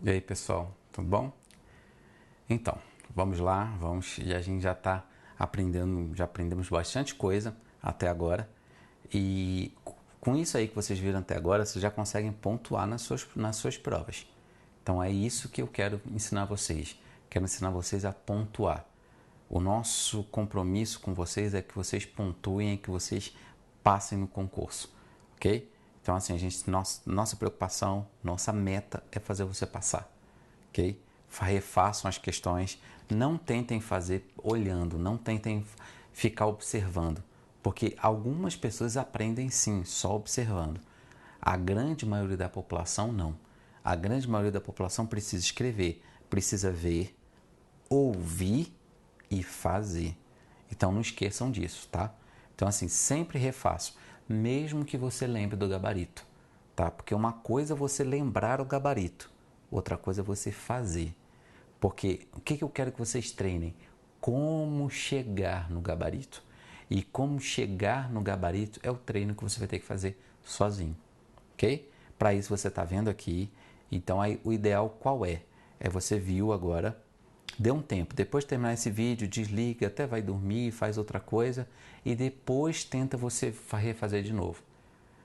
E aí, pessoal, tudo bom? Então, vamos lá, e a gente já está aprendendo, já aprendemos bastante coisa até agora. E com isso aí que vocês viram até agora, vocês já conseguem pontuar nas suas provas. Então é isso que eu quero ensinar vocês. Quero ensinar vocês a pontuar. O nosso compromisso com vocês é que vocês pontuem, que vocês passem no concurso, ok? Então assim, nossa preocupação, nossa meta é fazer você passar, ok? Refaçam as questões, não tentem fazer olhando, não tentem ficar observando, porque algumas pessoas aprendem sim, só observando. A grande maioria da população não. A grande maioria da população precisa escrever, precisa ver, ouvir e fazer. Então não esqueçam disso, tá? Então assim, sempre refaço, mesmo que você lembre do gabarito, tá? Porque uma coisa é você lembrar o gabarito, outra coisa é você fazer. Porque o que eu quero que vocês treinem? Como chegar no gabarito. E como chegar no gabarito é o treino que você vai ter que fazer sozinho, ok? Para isso você está vendo aqui. Então aí o ideal qual é? É você viu agora, dê um tempo, depois de terminar esse vídeo, desliga, até vai dormir, faz outra coisa e depois tenta você refazer de novo.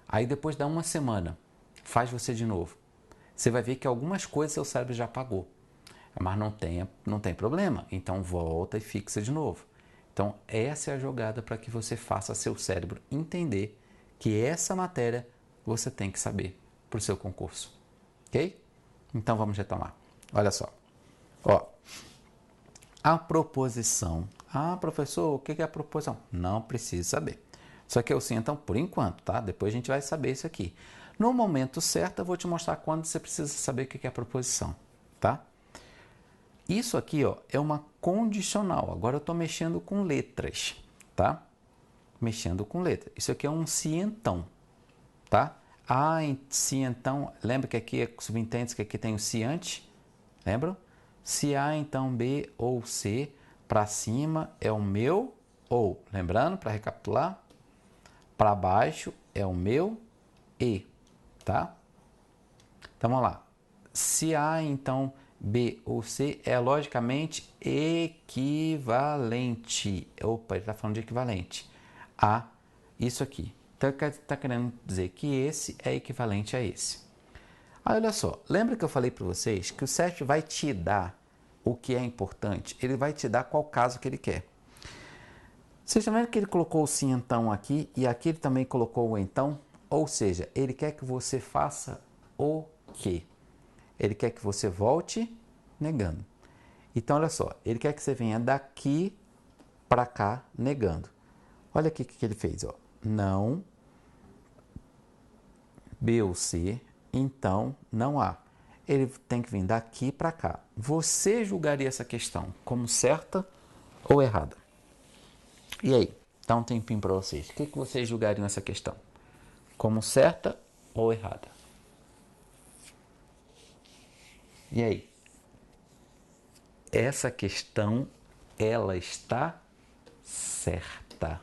Aí depois dá uma semana, faz você de novo. Você vai ver que algumas coisas seu cérebro já apagou, mas não tem problema, então volta e fixa de novo. Então essa é a jogada para que você faça seu cérebro entender que essa matéria você tem que saber para o seu concurso, ok? Então vamos retomar. Olha só, ó, a proposição. Ah, professor, o que é a proposição? Não precisa saber. Só que eu sim, então, por enquanto, tá? Depois a gente vai saber isso aqui. No momento certo, eu vou te mostrar quando você precisa saber o que é a proposição, tá? Isso aqui, ó, é uma condicional. Agora eu estou mexendo com letras, tá? Mexendo com letras. Isso aqui é um se então, tá? Ah, se então, lembra que aqui é subentende que aqui tem o se antes? Lembram? Se A, então B ou C, para cima é o meu ou. Lembrando, para recapitular, para baixo é o meu e, tá? Então vamos lá. Se A, então B ou C é logicamente equivalente. Opa, ele está falando de equivalente a isso aqui. Então está querendo dizer que esse é equivalente a esse. Aí, olha só, lembra que eu falei para vocês que o CERT vai te dar o que é importante? Ele vai te dar qual caso que ele quer. Vocês estão vendo que ele colocou o sim então aqui e aqui ele também colocou o então? Ou seja, ele quer que você faça o quê? Ele quer que você volte negando. Então, olha só, ele quer que você venha daqui para cá negando. Olha aqui o que ele fez, ó. Não, B ou C, então não há. Ele tem que vir daqui para cá. Você julgaria essa questão como certa ou errada? E aí? Dá um tempinho para vocês. O que vocês julgariam essa questão? Como certa ou errada? E aí? Essa questão, ela está certa.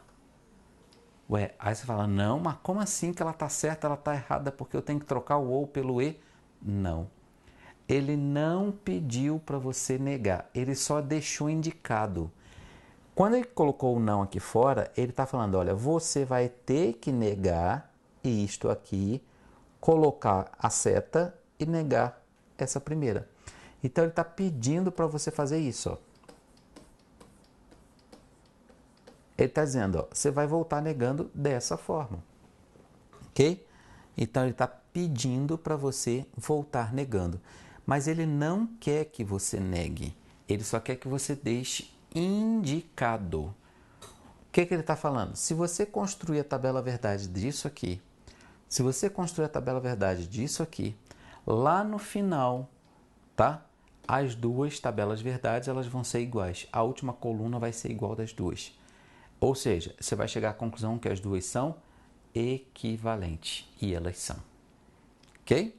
Ué, aí você fala, não, mas como assim que ela está certa, ela está errada, porque eu tenho que trocar o ou pelo e? Não. Ele não pediu para você negar, ele só deixou indicado. Quando ele colocou o não aqui fora, ele está falando, olha, você vai ter que negar isto aqui, colocar a seta e negar essa primeira. Então ele está pedindo para você fazer isso, ó. Ele está dizendo, ó, você vai voltar negando dessa forma, ok? Então ele está pedindo para você voltar negando, mas ele não quer que você negue, ele só quer que você deixe indicado. O que ele está falando? Se você construir a tabela verdade disso aqui, se você construir a tabela verdade disso aqui, lá no final, tá? As duas tabelas verdades elas vão ser iguais. A última coluna vai ser igual das duas. Ou seja, você vai chegar à conclusão que as duas são equivalentes. E elas são. Ok?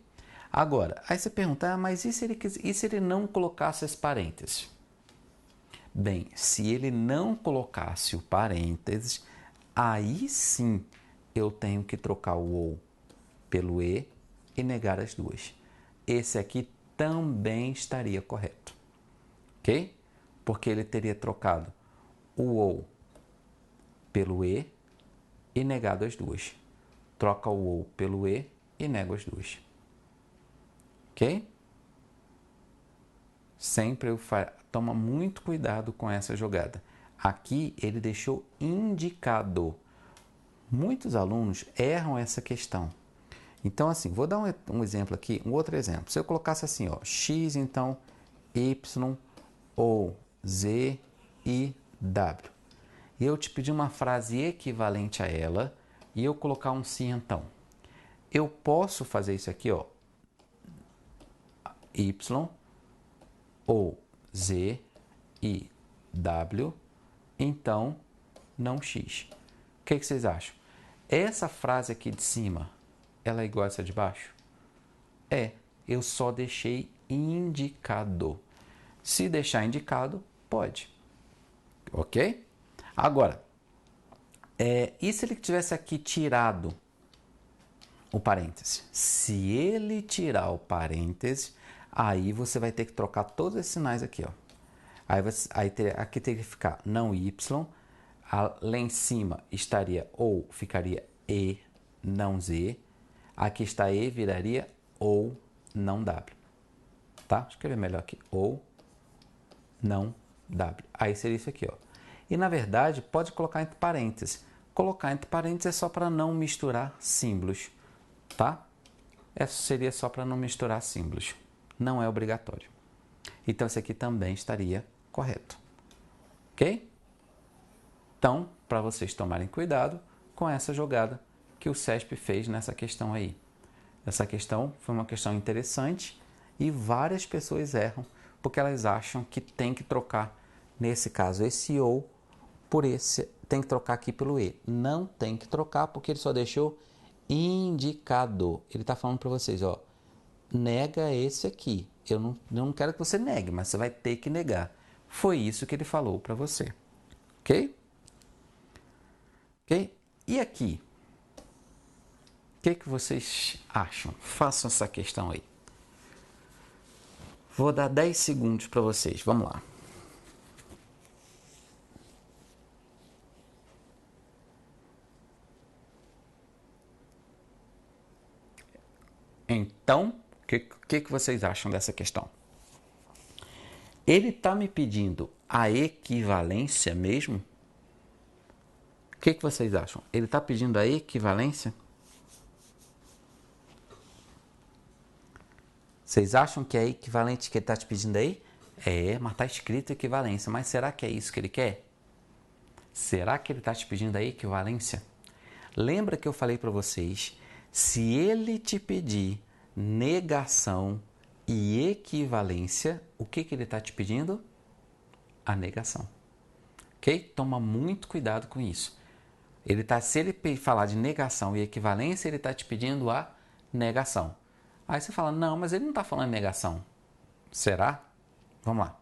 Agora, aí você pergunta, mas e se ele não colocasse as parênteses? Bem, se ele não colocasse o parênteses, aí sim eu tenho que trocar o ou pelo e negar as duas. Esse aqui também estaria correto. Ok? Porque ele teria trocado o ou pelo e negado as duas. Troca o ou pelo e nego as duas. Ok? Sempre toma muito cuidado com essa jogada. Aqui ele deixou indicado. Muitos alunos erram essa questão. Então, assim, vou dar um exemplo aqui, um outro exemplo. Se eu colocasse assim, ó, x, então, y, ou z e w. E eu te pedir uma frase equivalente a ela e eu colocar um sim, então. Eu posso fazer isso aqui, ó, y, ou z e w, então, não x. O que vocês acham? Essa frase aqui de cima, ela é igual a essa de baixo? É, eu só deixei indicado. Se deixar indicado, pode. Ok? Agora, e se ele tivesse aqui tirado o parêntese? Se ele tirar o parêntese, aí você vai ter que trocar todos esses sinais aqui, ó. Aqui teria que ficar não y, lá em cima estaria ou ficaria e, não z. Aqui está e, viraria ou, não w. Tá? Vou escrever melhor aqui. Ou, não w. Aí seria isso aqui, ó. E na verdade, pode colocar entre parênteses. Colocar entre parênteses é só para não misturar símbolos, tá? Essa seria só para não misturar símbolos. Não é obrigatório. Então, esse aqui também estaria correto. Ok? Então, para vocês tomarem cuidado com essa jogada que o CESP fez nessa questão aí. Essa questão foi uma questão interessante e várias pessoas erram porque elas acham que tem que trocar, nesse caso, esse ou por esse, tem que trocar aqui pelo e. Não tem que trocar porque ele só deixou indicado. Ele está falando para vocês, ó, nega esse aqui. Eu não quero que você negue, mas você vai ter que negar. Foi isso que ele falou para você. Ok? Ok? E aqui? O que vocês acham? Façam essa questão aí. Vou dar 10 segundos para vocês. Vamos lá. Então, o que vocês acham dessa questão? Ele está me pedindo a equivalência mesmo? O que vocês acham? Ele está pedindo a equivalência? Vocês acham que é equivalente que ele está te pedindo aí? É, mas está escrito equivalência. Mas será que é isso que ele quer? Será que ele está te pedindo a equivalência? Lembra que eu falei para vocês, se ele te pedir negação e equivalência, o que ele está te pedindo? A negação. Ok? Toma muito cuidado com isso. Se ele falar de negação e equivalência, ele está te pedindo a negação. Aí você fala, não, mas ele não está falando negação. Será? Vamos lá.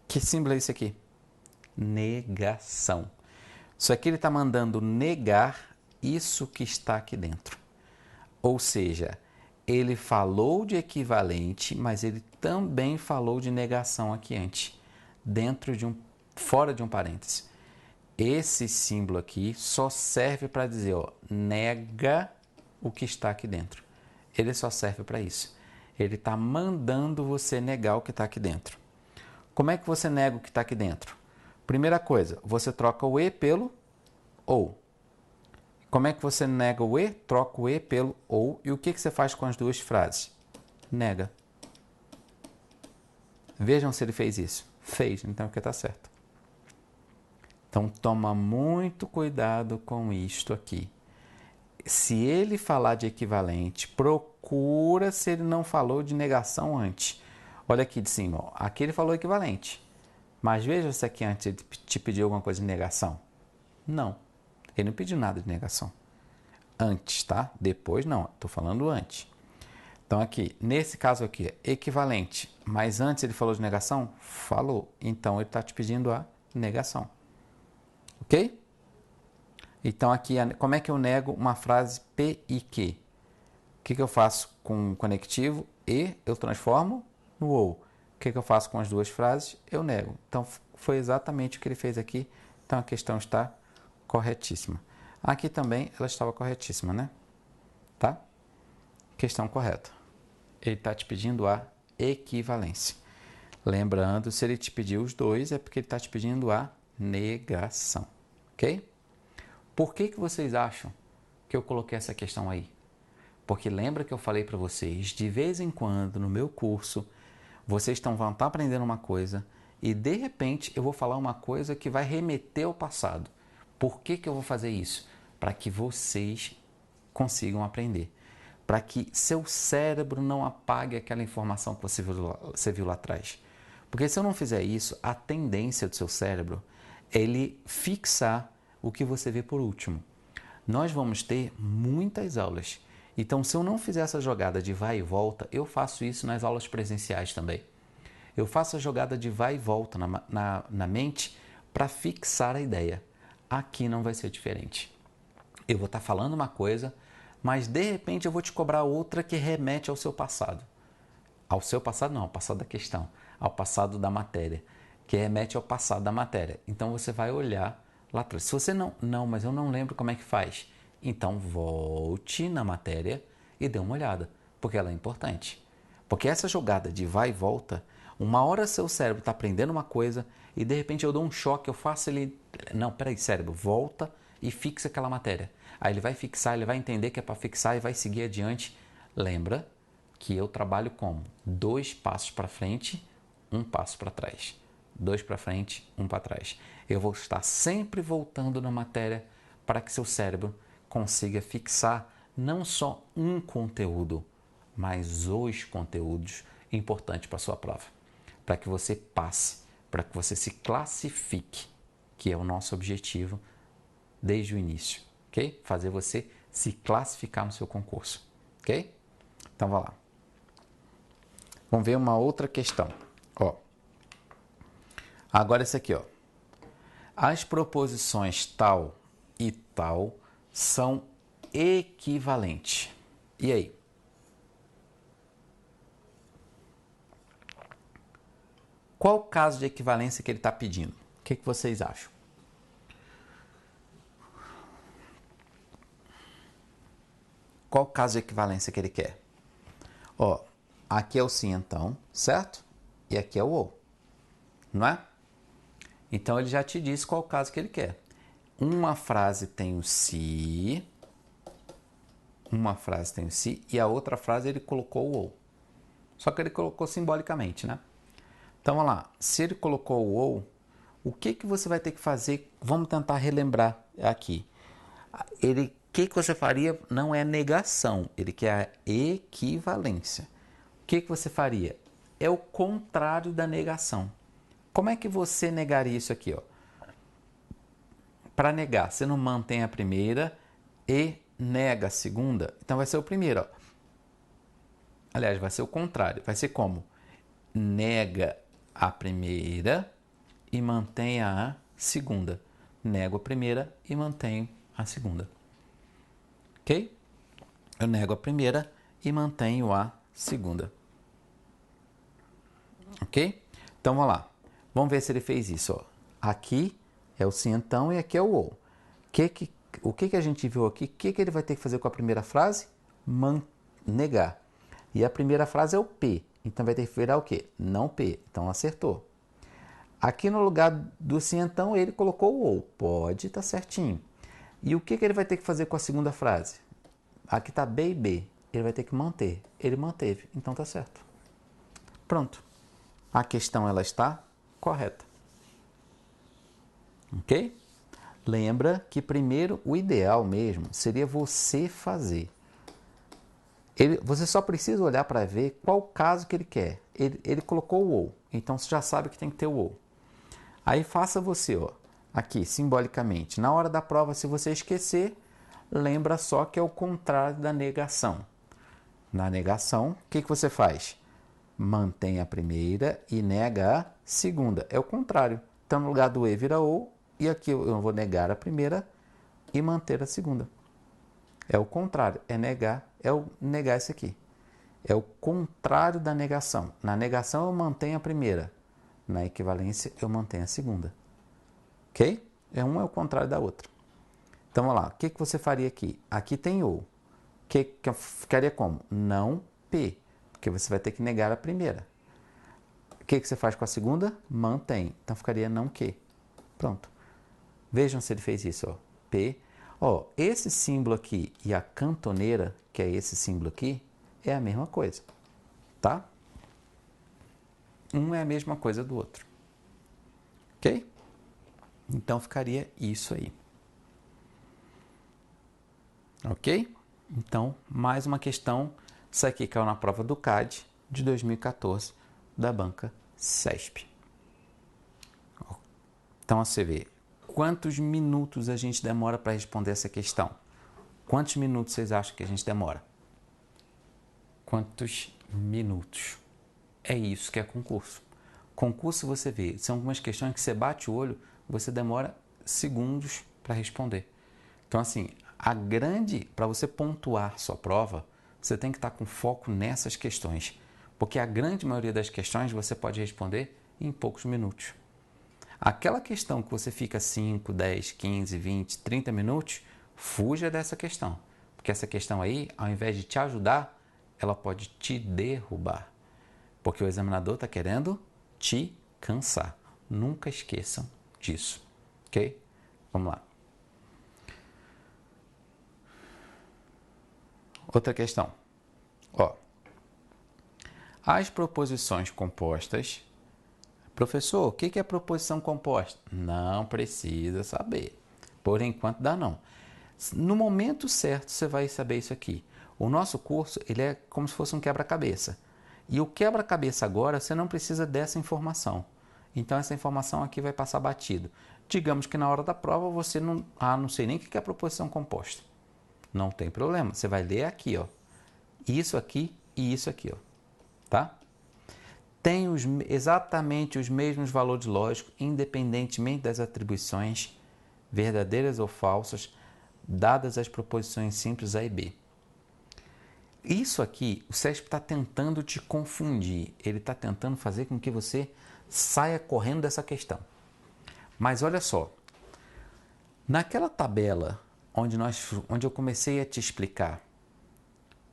Que símbolo é esse aqui? Negação. Isso aqui ele está mandando negar isso que está aqui dentro. Ou seja, ele falou de equivalente, mas ele também falou de negação aqui antes, fora de um parêntese. Esse símbolo aqui só serve para dizer, ó, nega o que está aqui dentro. Ele só serve para isso. Ele está mandando você negar o que está aqui dentro. Como é que você nega o que está aqui dentro? Primeira coisa, você troca o e pelo ou. Como é que você nega o e? Troca o e pelo ou. E o que você faz com as duas frases? Nega. Vejam se ele fez isso. Fez, então que está certo. Então, toma muito cuidado com isto aqui. Se ele falar de equivalente, procura se ele não falou de negação antes. Olha aqui de cima, ó. Aqui ele falou equivalente. Mas veja se aqui antes ele te pediu alguma coisa de negação. Não, ele não pediu nada de negação. Antes, tá? Depois não, estou falando antes. Então aqui, nesse caso aqui, é equivalente. Mas antes ele falou de negação? Falou. Então ele está te pedindo a negação. Ok? Então aqui, como é que eu nego uma frase P e Q? O que eu faço com o conectivo? e eu transformo no ou. O que eu faço com as duas frases? Eu nego. Então, foi exatamente o que ele fez aqui. Então, a questão está corretíssima. Aqui também ela estava corretíssima, né? Tá? Questão correta. Ele está te pedindo a equivalência. Lembrando, se ele te pedir os dois, é porque ele está te pedindo a negação. Ok? Por que vocês acham que eu coloquei essa questão aí? Porque lembra que eu falei para vocês, de vez em quando, no meu curso, vocês vão estar aprendendo uma coisa e, de repente, eu vou falar uma coisa que vai remeter ao passado. Por que eu vou fazer isso? Para que vocês consigam aprender. Para que seu cérebro não apague aquela informação que você viu lá atrás. Porque se eu não fizer isso, a tendência do seu cérebro é ele fixar o que você vê por último. Nós vamos ter muitas aulas. Então, se eu não fizer essa jogada de vai e volta, eu faço isso nas aulas presenciais também. Eu faço a jogada de vai e volta na mente para fixar a ideia. Aqui não vai ser diferente. Eu vou estar falando uma coisa, mas de repente eu vou te cobrar outra que remete ao seu passado. Ao seu passado não, ao passado da questão, ao passado da matéria, que remete ao passado da matéria. Então você vai olhar lá atrás. Se você não, mas eu não lembro como é que faz. Então volte na matéria e dê uma olhada, porque ela é importante. Porque essa jogada de vai e volta, uma hora seu cérebro está aprendendo uma coisa e de repente eu dou um choque, eu faço ele... Não, peraí, cérebro, volta e fixa aquela matéria. Aí ele vai fixar, ele vai entender que é para fixar e vai seguir adiante. Lembra que eu trabalho como 2 passos para frente, 1 passo para trás. 2 para frente, 1 para trás. Eu vou estar sempre voltando na matéria para que seu cérebro consiga fixar não só um conteúdo, mas os conteúdos importantes para a sua prova. Para que você passe, para que você se classifique, que é o nosso objetivo desde o início, ok? Fazer você se classificar no seu concurso, ok? Então, vá lá. Vamos ver uma outra questão. Ó. Agora esse aqui, ó. As proposições tal e tal são equivalentes. E aí? Qual o caso de equivalência que ele está pedindo? O que vocês acham? Qual o caso de equivalência que ele quer? Ó, aqui é o sim então, certo? E aqui é o ou, não é? Então ele já te disse qual o caso que ele quer. Uma frase tem o se, e a outra frase ele colocou o ou. Só que ele colocou simbolicamente, né? Então, vamos lá. Se ele colocou o ou, o que você vai ter que fazer? Vamos tentar relembrar aqui. O que você faria não é negação, ele quer a equivalência. O que você faria? É o contrário da negação. Como é que você negaria isso aqui? Para negar, você não mantém a primeira e nega a segunda. Então vai ser o primeiro. Ó. Aliás, vai ser o contrário. Vai ser como? Nega a primeira e mantém a segunda. Nego a primeira e mantenho a segunda. Ok? Eu nego a primeira e mantenho a segunda. Ok? Então, vamos lá. Vamos ver se ele fez isso. Ó. Aqui é o sim então e aqui é o ou. O que a gente viu aqui? O que ele vai ter que fazer com a primeira frase? Negar. E a primeira frase é o P. Então, vai ter que virar o quê? Não P. Então, acertou. Aqui no lugar do sim então, ele colocou o ou. Pode, tá certinho. E o que ele vai ter que fazer com a segunda frase? Aqui está B e B. Ele vai ter que manter. Ele manteve. Então, tá certo. Pronto. A questão ela está correta. Ok? Lembra que primeiro o ideal mesmo seria você fazer. Você só precisa olhar para ver qual caso que ele quer. Ele colocou o ou. Então você já sabe que tem que ter o ou. Aí faça você, ó, aqui simbolicamente. Na hora da prova, se você esquecer, lembra só que é o contrário da negação. Na negação, o que você faz? Mantém a primeira e nega a segunda. É o contrário. Então, no lugar do e vira ou, e aqui eu vou negar a primeira e manter a segunda. É o contrário. É o negar isso aqui. É o contrário da negação. Na negação eu mantenho a primeira. Na equivalência eu mantenho a segunda. Ok? Uma é o contrário da outra. Então, vamos lá. O que você faria aqui? Aqui tem ou. Que ficaria como? Não P. Porque você vai ter que negar a primeira. O que você faz com a segunda? Mantém. Então, ficaria não que. Pronto. Vejam se ele fez isso. Ó. P. Ó, esse símbolo aqui e a cantoneira, que é esse símbolo aqui, é a mesma coisa. Tá? Um é a mesma coisa do outro. Ok? Então, ficaria isso aí. Ok? Então, mais uma questão. Isso aqui caiu na prova do CAD de 2014 da banca CESP. Então, você vê quantos minutos a gente demora para responder essa questão. Quantos minutos vocês acham que a gente demora? Quantos minutos? É isso que é concurso. Concurso, você vê, são algumas questões que você bate o olho, você demora segundos para responder. Então, assim, para você pontuar sua prova, você tem que estar com foco nessas questões, porque a grande maioria das questões você pode responder em poucos minutos. Aquela questão que você fica 5, 10, 15, 20, 30 minutos, fuja dessa questão, porque essa questão aí, ao invés de te ajudar, ela pode te derrubar, porque o examinador está querendo te cansar. Nunca esqueçam disso, ok? Vamos lá. Outra questão. Ó, as proposições compostas. Professor, o que é proposição composta? Não precisa saber. Por enquanto dá não. No momento certo você vai saber isso aqui. O nosso curso ele é como se fosse um quebra-cabeça. E o quebra-cabeça agora você não precisa dessa informação. Então essa informação aqui vai passar batido. Digamos que na hora da prova você não sei nem o que é proposição composta. Não tem problema, você vai ler aqui, ó. Isso aqui e isso aqui, ó. Tá? Tem exatamente os mesmos valores lógicos, independentemente das atribuições, verdadeiras ou falsas, dadas as proposições simples A e B. Isso aqui, o CESP está tentando te confundir. Ele está tentando fazer com que você saia correndo dessa questão. Mas olha só, naquela tabela onde eu comecei a te explicar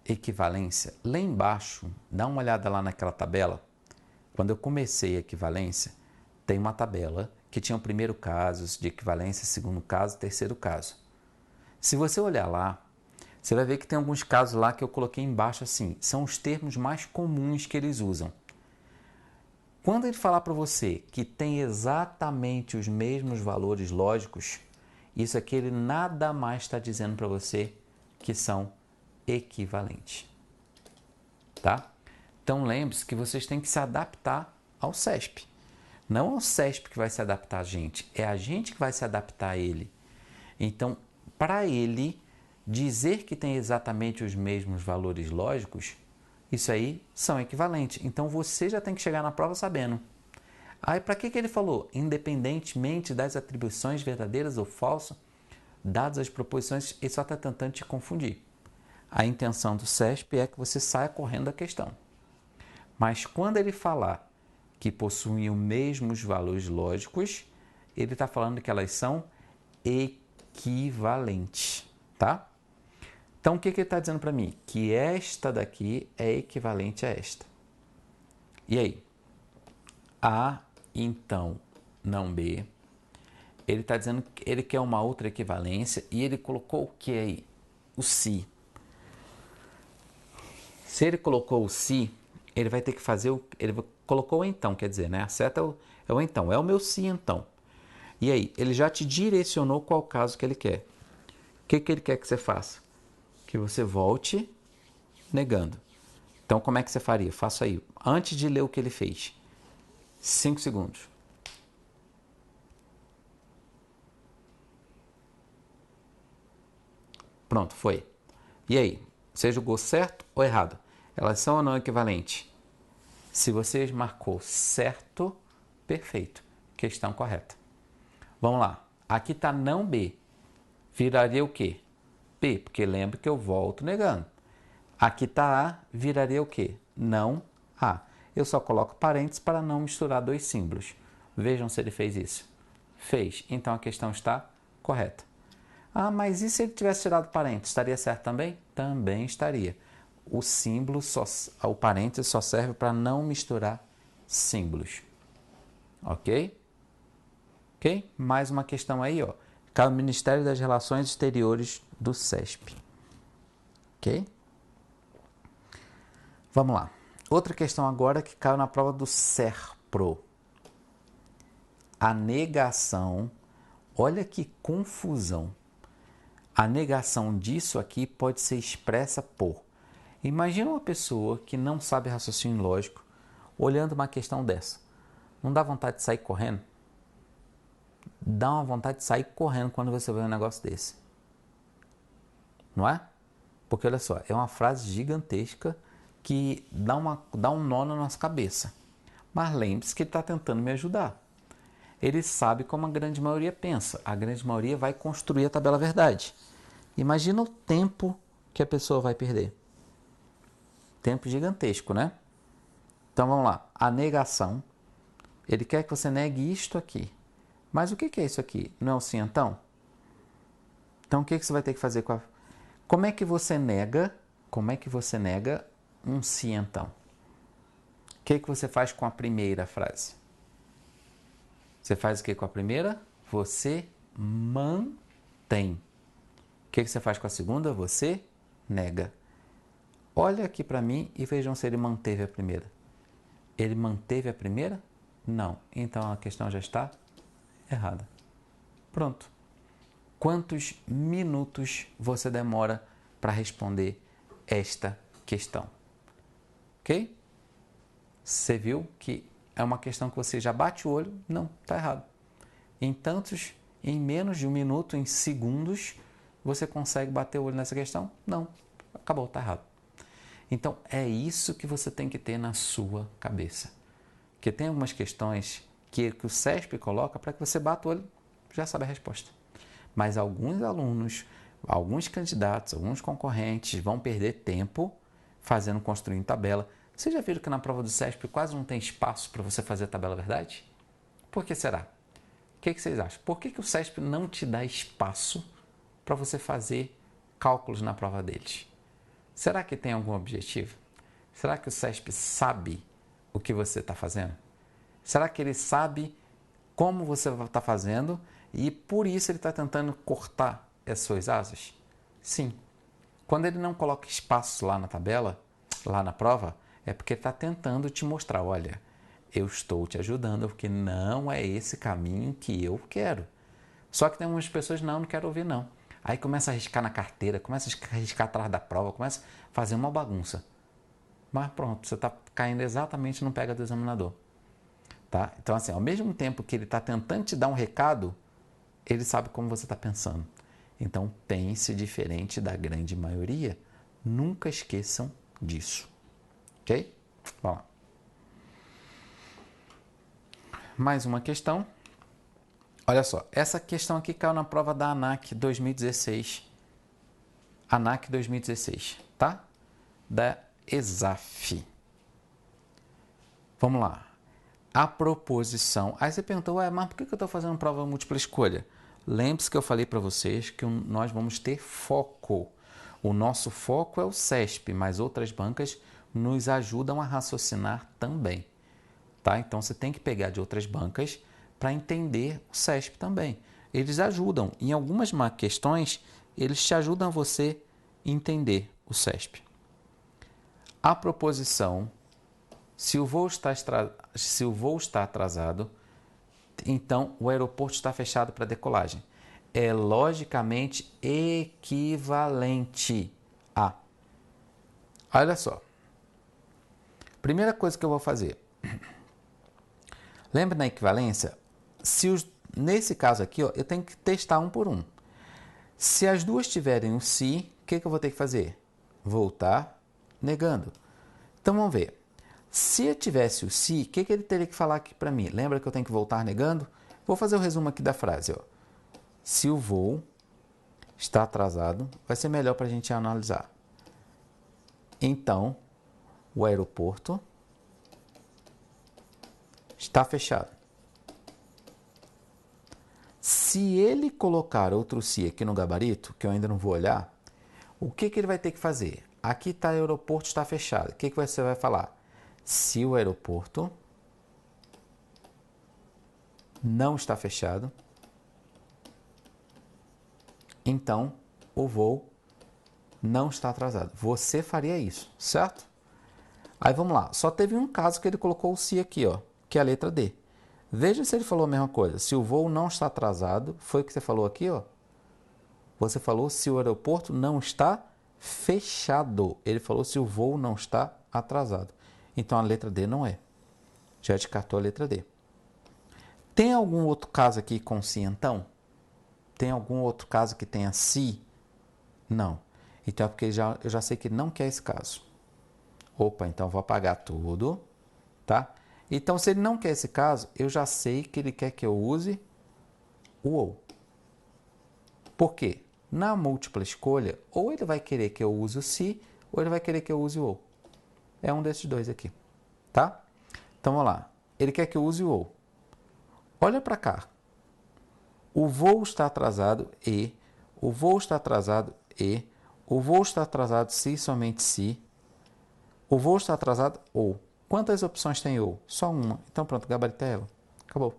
equivalência, lá embaixo, dá uma olhada lá naquela tabela. Quando eu comecei a equivalência, tem uma tabela que tinha o primeiro caso de equivalência, segundo caso, terceiro caso. Se você olhar lá, você vai ver que tem alguns casos lá que eu coloquei embaixo assim, são os termos mais comuns que eles usam. Quando ele falar para você que tem exatamente os mesmos valores lógicos, isso aqui ele nada mais está dizendo para você que são equivalentes. Tá? Então lembre-se que vocês têm que se adaptar ao CESP. Não é o CESP que vai se adaptar a gente, é a gente que vai se adaptar a ele. Então, para ele dizer que tem exatamente os mesmos valores lógicos, isso aí são equivalentes. Então você já tem que chegar na prova sabendo. Aí para que ele falou? Independentemente das atribuições verdadeiras ou falsas, dadas as proposições, ele só está tentando te confundir. A intenção do CESP é que você saia correndo da questão. Mas quando ele falar que possuem os mesmos valores lógicos, ele está falando que elas são equivalentes, tá? Então, o que ele está dizendo para mim? Que esta daqui é equivalente a esta. E aí? A, então, não B. Ele está dizendo que ele quer uma outra equivalência e ele colocou o que aí? O se. Se ele colocou o se, ele vai ter que fazer o... Ele colocou o então, quer dizer, né? A seta é o então. É o meu se então. E aí? Ele já te direcionou qual caso que ele quer. O que ele quer que você faça? Que você volte negando. Então, como é que você faria? Faça aí. Antes de ler o que ele fez. 5 segundos. Pronto, foi. E aí? Você julgou certo ou errado? Elas são ou não equivalentes? Se você marcou certo, perfeito. Questão correta. Vamos lá. Aqui está não B. Viraria o quê? P, porque lembra que eu volto negando. Aqui está A, viraria o quê? Não A. Eu só coloco parênteses para não misturar dois símbolos. Vejam se ele fez isso. Fez. Então a questão está correta. Ah, mas e se ele tivesse tirado parênteses? Estaria certo também? Também estaria. O símbolo, o parênteses só serve para não misturar símbolos. Ok? Ok? Mais uma questão aí, ó. Cai o Ministério das Relações Exteriores do CESP. Ok? Vamos lá. Outra questão agora que caiu na prova do SERPRO. A negação, olha que confusão. A negação disso aqui pode ser expressa por... Imagina uma pessoa que não sabe raciocínio lógico olhando uma questão dessa. Não dá vontade de sair correndo? Dá uma vontade de sair correndo quando você vê um negócio desse. Não é? Porque olha só, é uma frase gigantesca que dá um nó na nossa cabeça. Mas lembre-se que ele está tentando me ajudar. Ele sabe como a grande maioria pensa. A grande maioria vai construir a tabela verdade. Imagina o tempo que a pessoa vai perder. Tempo gigantesco, né? Então vamos lá. A negação. Ele quer que você negue isto aqui. Mas o que é isso aqui? Não é o cientão? Então o que você vai ter que fazer com a... Como é que você nega um cientão? O que você faz com a primeira frase? Você faz o que com a primeira? Você mantém. O que você faz com a segunda? Você nega. Olha aqui para mim e vejam se ele manteve a primeira. Ele manteve a primeira? Não. Então a questão já está errada. Pronto. Quantos minutos você demora para responder esta questão? Ok? Você viu que é uma questão que você já bate o olho? Não, está errado. Em menos de um minuto, em segundos, você consegue bater o olho nessa questão? Não, acabou, está errado. Então, é isso que você tem que ter na sua cabeça. Porque tem algumas questões que o CESP coloca para que você bata o olho e já sabe a resposta. Mas alguns alunos, alguns candidatos, alguns concorrentes vão perder tempo construindo tabela. Vocês já viram que na prova do CESP quase não tem espaço para você fazer a tabela verdade? Por que será? O que vocês acham? Por que o CESP não te dá espaço para você fazer cálculos na prova deles? Será que tem algum objetivo? Será que o CESP sabe o que você está fazendo? Será que ele sabe como você está fazendo e por isso ele está tentando cortar as suas asas? Sim. Quando ele não coloca espaço lá na tabela, lá na prova, é porque ele está tentando te mostrar, olha, eu estou te ajudando porque não é esse caminho que eu quero. Só que tem umas pessoas, não quero ouvir não. Aí começa a riscar na carteira, começa a riscar atrás da prova, começa a fazer uma bagunça. Mas pronto, você está caindo exatamente no pega do examinador. Tá? Então assim, ao mesmo tempo que ele está tentando te dar um recado, ele sabe como você está pensando. Então pense diferente da grande maioria. Nunca esqueçam disso. Ok? Vamos lá. Mais uma questão. Olha só, essa questão aqui caiu na prova da ANAC 2016. ANAC 2016, tá? Da ESAF. Vamos lá. A proposição. Aí você perguntou, mas por que eu estou fazendo prova múltipla escolha? Lembre-se que eu falei para vocês que nós vamos ter foco. O nosso foco é o CESP, mas outras bancas nos ajudam a raciocinar também. Tá? Então você tem que pegar de outras bancas para entender o CESP também. Eles ajudam. Em algumas questões, eles te ajudam a você entender o CESP. A proposição, se o voo está atrasado, então o aeroporto está fechado para decolagem. É logicamente equivalente a... Olha só. Primeira coisa que eu vou fazer. Lembra na equivalência? Nesse caso aqui, ó, eu tenho que testar um por um. Se as duas tiverem um se, o que eu vou ter que fazer? Voltar negando. Então vamos ver. Se eu tivesse o se, o que ele teria que falar aqui para mim? Lembra que eu tenho que voltar negando? Vou fazer o resumo aqui da frase. Ó. Se o voo está atrasado, vai ser melhor para a gente analisar. então o aeroporto está fechado. Se ele colocar outro se aqui no gabarito, que eu ainda não vou olhar, o que ele vai ter que fazer? Aqui está o aeroporto está fechado. O que você vai falar? Se o aeroporto não está fechado, então o voo não está atrasado. Você faria isso, certo? Aí vamos lá. Só teve um caso que ele colocou o se aqui, ó, que é a letra D. Veja se ele falou a mesma coisa. Se o voo não está atrasado, foi o que você falou aqui, ó. Você falou se o aeroporto não está fechado. Ele falou se o voo não está atrasado. Então a letra D não é. Já descartou a letra D. Tem algum outro caso aqui com se então? Tem algum outro caso que tenha se? Não. Então é porque eu já sei que ele não quer esse caso. Opa, então eu vou apagar tudo, tá? Então se ele não quer esse caso, eu já sei que ele quer que eu use o ou. Por quê? Na múltipla escolha, ou ele vai querer que eu use o se, ou ele vai querer que eu use o ou. É um desses dois aqui, tá? Então vamos lá. Ele quer que eu use o ou. Olha para cá. O voo está atrasado e, o voo está atrasado e, o voo está atrasado se somente se, o voo está atrasado ou. Quantas opções tem ou? Só uma. Então pronto, gabarito é ela. Acabou.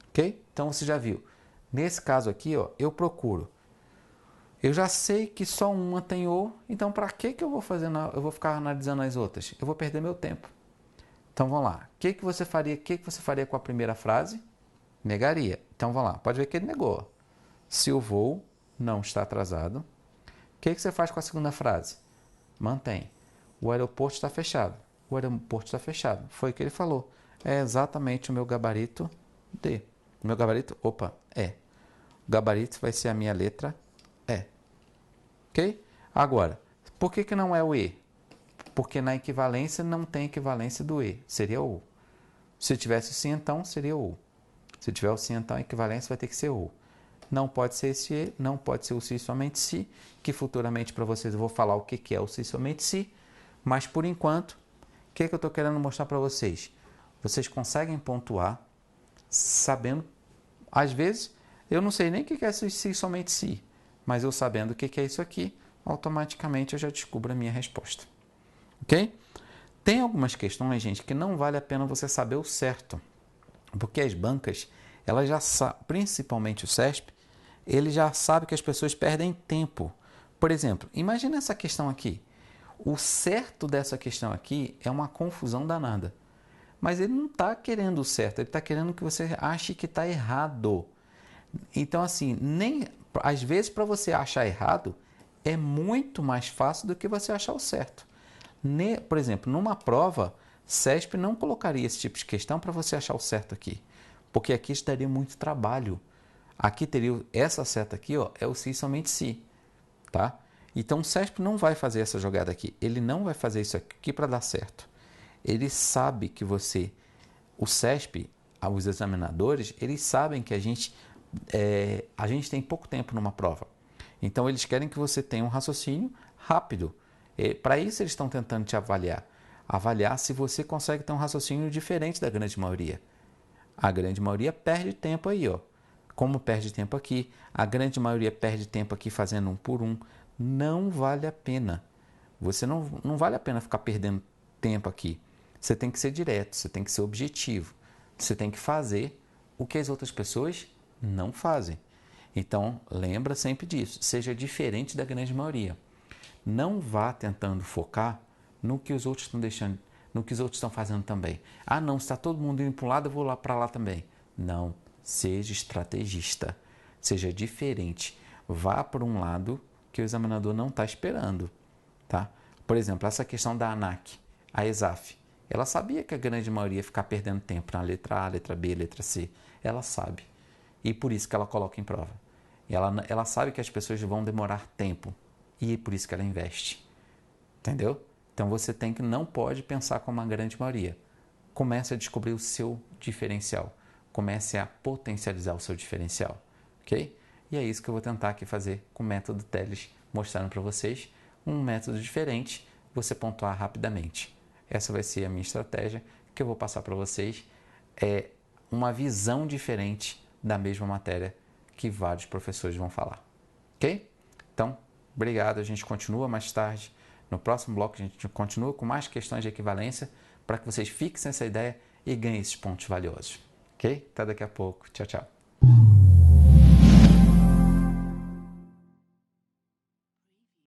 Ok? Então você já viu. Nesse caso aqui, ó, eu procuro. Eu já sei que só uma tem ou, então para que eu vou fazer? Eu vou ficar analisando as outras? Eu vou perder meu tempo. Então vamos lá. O que você faria? O que você faria com a primeira frase? Negaria. Então vamos lá. Pode ver que ele negou. Se o voo não está atrasado, o que você faz com a segunda frase? Mantém. O aeroporto está fechado. O aeroporto está fechado. Foi o que ele falou. É exatamente o meu gabarito D. O meu gabarito, opa, é. O gabarito vai ser a minha letra E. Ok? Agora, por que não é o E? Porque na equivalência não tem equivalência do E. Seria o. Se tivesse o sim, então seria o. Se tiver o sim, então a equivalência vai ter que ser o. Não pode ser esse E, não pode ser o se somente se, que futuramente para vocês eu vou falar o que é o se somente se, mas por enquanto, o que eu estou querendo mostrar para vocês? Vocês conseguem pontuar sabendo, às vezes, eu não sei nem o que é esse se somente se, mas eu sabendo o que é isso aqui, automaticamente eu já descubro a minha resposta. Ok? Tem algumas questões, gente, que não vale a pena você saber o certo, porque as bancas, elas já sabem, principalmente o CESP, ele já sabe que as pessoas perdem tempo. Por exemplo, imagina essa questão aqui. O certo dessa questão aqui é uma confusão danada. Mas ele não está querendo o certo, ele está querendo que você ache que está errado. Então, assim, às vezes para você achar errado, é muito mais fácil do que você achar o certo. Por exemplo, numa prova, CESP não colocaria esse tipo de questão para você achar o certo aqui. Porque aqui daria muito trabalho. Aqui teria essa seta aqui, ó, é o se somente se, tá? Então o CESP não vai fazer essa jogada aqui. Ele não vai fazer isso aqui para dar certo. Ele sabe que o CESP, os examinadores, eles sabem que a gente tem pouco tempo numa prova. Então eles querem que você tenha um raciocínio rápido. Para isso eles estão tentando te avaliar. Avaliar se você consegue ter um raciocínio diferente da grande maioria. A grande maioria perde tempo aí, ó. Como perde tempo aqui, a grande maioria perde tempo aqui fazendo um por um. Não vale a pena. Você não vale a pena ficar perdendo tempo aqui. Você tem que ser direto, você tem que ser objetivo. Você tem que fazer o que as outras pessoas não fazem. Então, lembra sempre disso. Seja diferente da grande maioria. Não vá tentando focar no que os outros estão deixando, no que os outros estão fazendo também. Ah, não, se está todo mundo indo para um lado, eu vou lá para lá também. Não. Seja estrategista, seja diferente, vá por um lado que o examinador não está esperando, tá? Por exemplo, essa questão da ANAC, a ESAF, ela sabia que a grande maioria ia ficar perdendo tempo na letra A, letra B, letra C, ela sabe, e por isso que ela coloca em prova. Ela sabe que as pessoas vão demorar tempo, e é por isso que ela investe, entendeu? Então você não pode pensar como a grande maioria, comece a descobrir o seu diferencial. Comece a potencializar o seu diferencial, ok? E é isso que eu vou tentar aqui fazer com o método Teles, mostrando para vocês um método diferente, você pontuar rapidamente. Essa vai ser a minha estratégia que eu vou passar para vocês. É uma visão diferente da mesma matéria que vários professores vão falar. Ok? Então, obrigado. A gente continua mais tarde. No próximo bloco, a gente continua com mais questões de equivalência para que vocês fixem essa ideia e ganhem esses pontos valiosos. Ok? Até daqui a pouco. Tchau, tchau.